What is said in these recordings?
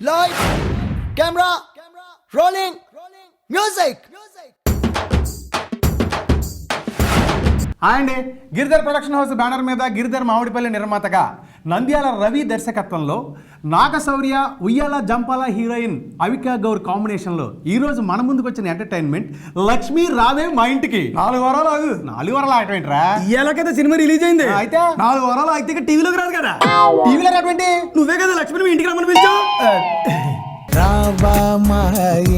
Lights, camera, rolling, music. అండి Giridhar production house banner మీద గిరిధర్ మామిడిపల్లి నిర్మాతగా నంద్యాల రవి దర్శకత్వంలో నాగశౌర్య ఉయ్యాల జంపాల హీరోయిన్ అవికా గౌర్ కాంబినేషన్లో ఈరోజు మన ముందుకు వచ్చిన ఎంటర్టైన్మెంట్ లక్ష్మీ రావే మా ఇంటికి 4 వారాలు ఆగు. 4 వారాలు ఆగటమేంట్రా? ఇయ్యాలకైతే సినిమా రిలీజ్ అయింది. అయితే 4 వారాలు అయితే టీవీలోకి రాదు కదా. టీవీలో రాటువంటి నువ్వే కదా లక్ష్మణ్ మీ ఇంటికి రమ్మని పిలిచావు. రావా మా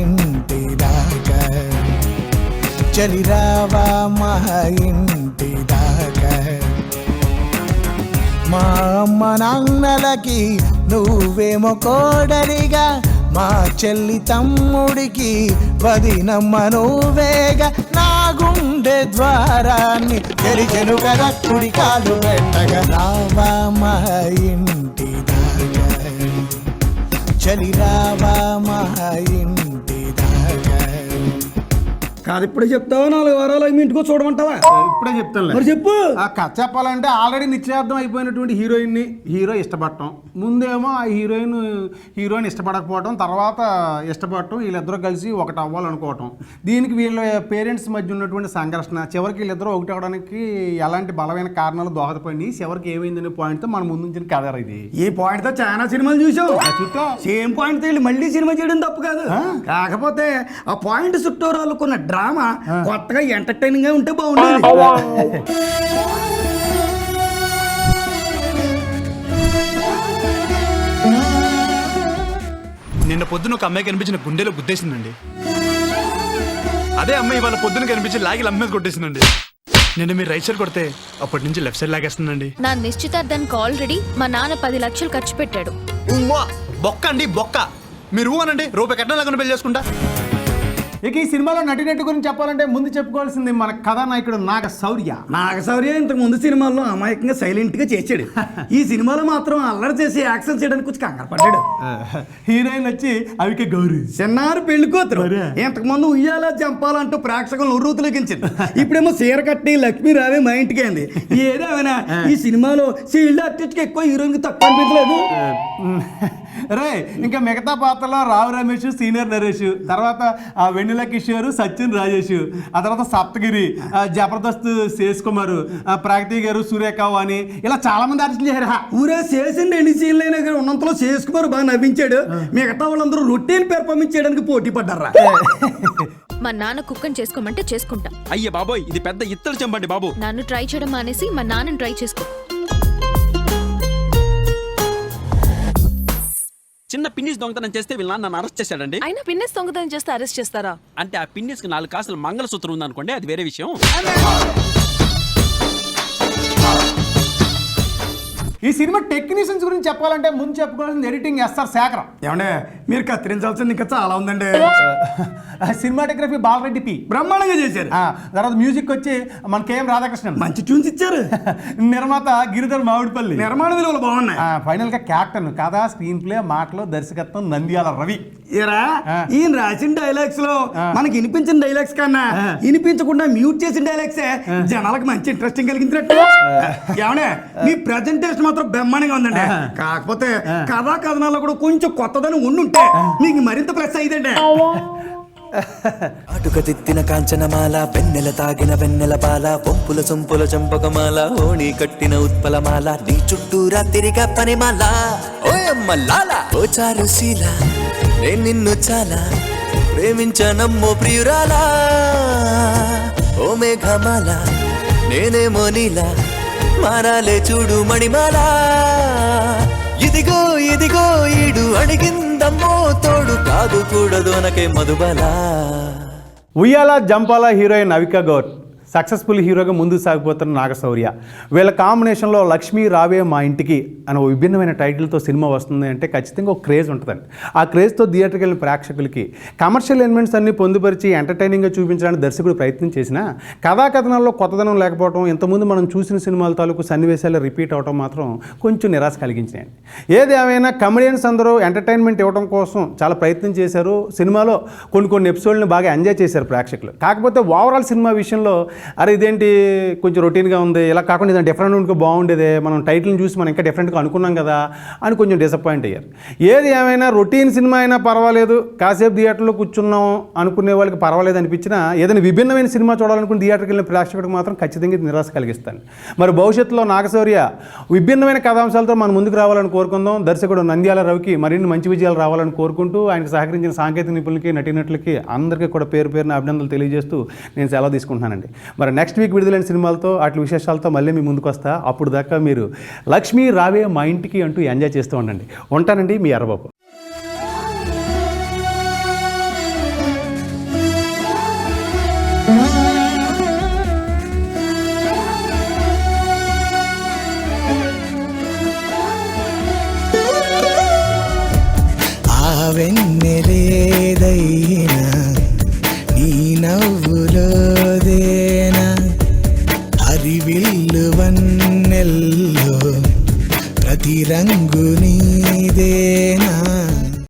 ఇంటి దాకా, చలి రావా మా ఇంటి దాకా, మా అమ్మ నాన్నలకి నువ్వేమో కోడలిగా, మా చెల్లి తమ్ముడికి వదినమ్మ నువ్వేగా, నా గుండె ద్వారాన్ని తెరిచెను కదా కుడి కాలు పెట్టగా, రావా మా ఇంటి దాకా, చలి రావా మా ఇంటి దాకా. కాదు ఇప్పుడే చెప్తావా 4 వారాలు మీ ఇంటికి చూడమంటావా? ఇప్పుడే చెప్తాను. మరి చెప్పు. ఆ కథ చెప్పాలంటే ఆల్రెడీ నిశ్చయార్థం అయిపోయినటువంటి హీరోయిన్ని హీరో ఇష్టపడటం, ముందేమో ఆ హీరోయిన్ ఇష్టపడకపోవటం, తర్వాత ఇష్టపడటం, వీళ్ళిద్దరూ కలిసి ఒకటి అవ్వాలనుకోవటం, దీనికి వీళ్ళ పేరెంట్స్ మధ్య ఉన్నటువంటి సంఘర్షణ, చివరికి వీళ్ళిద్దరూ ఒకటి అవ్వడానికి ఎలాంటి బలమైన కారణాలు దోహదపడి చివరికి ఏమైందనే పాయింట్తో మన ముందు ఉంచిన కథ ఇది. ఈ పాయింట్ తో చాలా సినిమాలు చూసావు. చూస్తా సేమ్ పాయింట్ తో వెళ్ళి మళ్ళీ సినిమా చేయడం తప్పు కాదు. కాకపోతే ఆ పాయింట్ చుట్టూరు వాళ్ళకున్న డ్రామా కొత్తగా ఎంటర్టైనింగ్ గా ఉంటే బాగుండేది. నిన్న పొద్దున ఒక అమ్మాయి కనిపించిన గుండెలో గుద్దేసిందండి. అదే అమ్మాయి వాళ్ళ పొద్దున కనిపించి లాగి అమ్మాయి కొట్టేసిందండి. నిన్న మీరు రైట్ సైడ్ కొడితే అప్పటి నుంచి లెఫ్ట్ సైడ్ లాగేస్తుందండి. నా నిశ్చితార్థానికి ఆల్రెడీ మా నాన్న 10 లక్షలు ఖర్చు పెట్టాడు. బొక్క అండి బొక్క. మీరు అనండి రూపాయి కట్నం లేకుండా పెళ్లి చేసుకుంటా. ఇక ఈ సినిమాలో నటినట్టు గురించి చెప్పాలంటే ముందు చెప్పుకోవాల్సింది మన కథానాయకుడు నాగశౌర్య. నాగశౌర్య ఇంతకు ముందు సినిమాల్లో అమాయకంగా సైలెంట్ గా చేసాడు. ఈ సినిమాలో మాత్రం అల్లరి చేసి యాక్షన్ చేయడానికి కొంచెం కంగారు పడ్డాడు. హీరోయిన్ వచ్చి అవిక గౌరి, చిన్నారు పెళ్లి కూతురు. ఇంతకు ముందు ఉయ్యాల జంపాలంటూ ప్రేక్షకులను ఉర్రూతులకించింది. ఇప్పుడేమో సీర కట్టి లక్ష్మీ రావే మా ఇంటికి అయింది. ఏదేమైనా ఈ సినిమాలో సీల్డ్ ఆర్టిస్ట్ కి ఎక్కువ హీరోయిన్ కి తక్కువ అనిపించలేదు. రే ఇంకా మిగతా పాత్రలో రావు రమేష్, సీనియర్ నరేష్, తర్వాత వెన్నెల కిషోర్, సచిన్ రాజేష్, ఆ తర్వాత సప్తగిరి, జబర్దస్త్ శేష్ కుమార్, ప్రాగతి గారు, సురేఖ అని ఇలా చాలా మంది ఆర్టిస్టులు చేశారు. ఊరే చేసిన 2 సీన్లు అయినా కానీ ఉన్నంతలో చేసుకుమారు బాగా నవ్వించాడు. మిగతా వాళ్ళందరూ రొటీన్ పెర్ఫార్మెన్స్ చేయడానికి పోటీ పడ్డారా. మా నాన్న కుక్కని చేసుకోమంటే చేసుకుంటా. అయ్యే బాబోయ్, ఇది పెద్ద ఇత్తడి చెంబండి బాబు. నన్ను ట్రై చేయడం మానేసి మా నాన్నని ట్రై చేసుకో. చిన్న పిన్నిస్ దొంగతనం చేస్తే వీళ్ళ నన్ను అరెస్ట్ చేశాడండి. అయినా పిన్నెస్ దొంగతనం చేస్తే అరెస్ట్ చేస్తారా? అంటే ఆ పిన్నిస్ కి 4 కాసులు మంగళసూత్రం ఉందనుకోండి, అది వేరే విషయం. ఈ సినిమా టెక్నీషియన్స్ గురించి చెప్పాలంటే ముందు చెప్పుకోవాల్సింది ఎడిటింగ్ ఎస్ఆర్ శేఖర్. ఏమంటే మీరు కత్తిరించాల్సింది ఇంకా చాలా ఉందండి. సినిమాటోగ్రఫీ బాలరెడ్డి పి బ్రహ్మాండంగా చేశారు. తర్వాత మ్యూజిక్ వచ్చి మన కేఎం రాధాకృష్ణన్, మంచి ట్యూన్స్ ఇచ్చారు. నిర్మాత గిరిధర్ మామిడిపల్లి. నిర్మాణ విలువలు బాగున్నాయి. ఫైనల్ గా క్యాప్టెన్ కథ, స్క్రీన్ ప్లే, మాటలు, దర్శకత్వం నంద్యాల రవి. ఈయన రాసిన డైలాగ్స్ లో మనకి వినిపించిన డైలాగ్స్ కన్నా వినిపించకుండా మ్యూట్ చేసిన డైలాగ్సే జనాలకు మంచి ఇంట్రెస్టింగ్ కలిగించినట్టు. ఏమన్నా మీ ప్రెజెంటేషన్ మాత్రం బ్రహ్మాండంగా ఉందండి. కాకపోతే కథా కథనాల్లో కూడా కొంచెం కొత్తదని ఉండుంటే మీకు మరింత ప్లస్ అయ్యిందండి. అటుక తిత్తిన కాంచనమాల, వెన్నెల తాగిన వెన్నెల బాల, పొంపుల సొంపుల చంపకమాల, ఓణి కట్టిన ఉత్పలమాల, నీ చుట్టూరా తిరిగా పనిమాల, ఓయమ్మలాల, ఓ చారుశీల, నేను నిన్ను చాలా ప్రేమించనమ్మో ప్రియురాలా, ఓ మేఘమాల, నేనేమో నీలా మారాలే చూడు మణిమాల, ఇదిగో ఇదిగో ఈడు అడిగిందమ్మో తోడు, కాదు కూడదు అనకే మధుబాల. ఉయ్యాల జంపాల హీరోయిన్ అవికా గౌర్, సక్సెస్ఫుల్ హీరోగా ముందుకు సాగిపోతున్న నాగశౌర్య, వీళ్ళ కాంబినేషన్లో లక్ష్మీ రావే మా ఇంటికి అనే ఒక విభిన్నమైన టైటిల్తో సినిమా వస్తుంది అంటే ఖచ్చితంగా ఒక క్రేజ్ ఉంటుందండి. ఆ క్రేజ్తో థియేటర్కి వెళ్ళిన ప్రేక్షకులకి కమర్షియల్ ఎలిమెంట్స్ అన్ని పొందుపరిచి ఎంటర్టైనింగ్గా చూపించడానికి దర్శకుడు ప్రయత్నం చేసినా కథాకథనాల్లో కొత్తదనం లేకపోవడం, ఇంతకుముందు మనం చూసిన సినిమాల తాలూకు సన్నివేశాలు రిపీట్ అవడం మాత్రం కొంచెం నిరాశ కలిగించినాయండి. ఏదేమైనా కమెడియన్స్ అందరూ ఎంటర్టైన్మెంట్ ఇవ్వడం కోసం చాలా ప్రయత్నం చేశారు. సినిమాలో కొన్ని ఎపిసోడ్ని బాగా ఎంజాయ్ చేశారు ప్రేక్షకులు. కాకపోతే ఓవరాల్ సినిమా విషయంలో అరే ఇదేంటి కొంచెం రొటీన్గా ఉంది, ఇలా కాకుండా ఇదంతా డిఫరెంట్ ఉంటే బాగుండేదే, మనం టైటిల్ని చూసి మనం ఇంకా డిఫరెంట్గా అనుకున్నాం కదా అని కొంచెం డిసప్పాయింట్ అయ్యారు. ఏది ఏమైనా రొటీన్ సినిమా అయినా పర్వాలేదు, కాసేపు థియేటర్లో కూర్చున్నాం అనుకునే వాళ్ళకి పర్వాలేదు అనిపించినా ఏదైనా విభిన్నమైన సినిమా చూడాలనుకుని థియేటర్కి వెళ్ళిన ప్రేక్షకుడికి మాత్రం ఖచ్చితంగా ఇది నిరాశ కలిగిస్తాను. మరి భవిష్యత్తులో నాగశౌర్య విభిన్నమైన కథాంశాలతో మన ముందుకు రావాలని కోరుకుందాం. దర్శకుడు నంద్యాల రవికి మరిన్ని మంచి విజయాలు రావాలని కోరుకుంటూ ఆయనకు సహకరించిన సాంకేతిక నిపుణులకి, నటీనటులకి అందరికీ కూడా పేరు పేరున అభినందనలు తెలియజేస్తూ నేను సెలవు తీసుకుంటున్నానండి. మరి నెక్స్ట్ వీక్ విడుదలైన సినిమాలతో వాటి విశేషాలతో మళ్ళీ మీ ముందుకు వస్తా. అప్పుడు దాకా మీరు లక్ష్మీ రావే మా ఇంటికి అంటూ ఎంజాయ్ చేస్తూ ఉండండి. ఉంటానండి, మీ ఎర్రబాబు. ఆ వెన్నెలేదైనా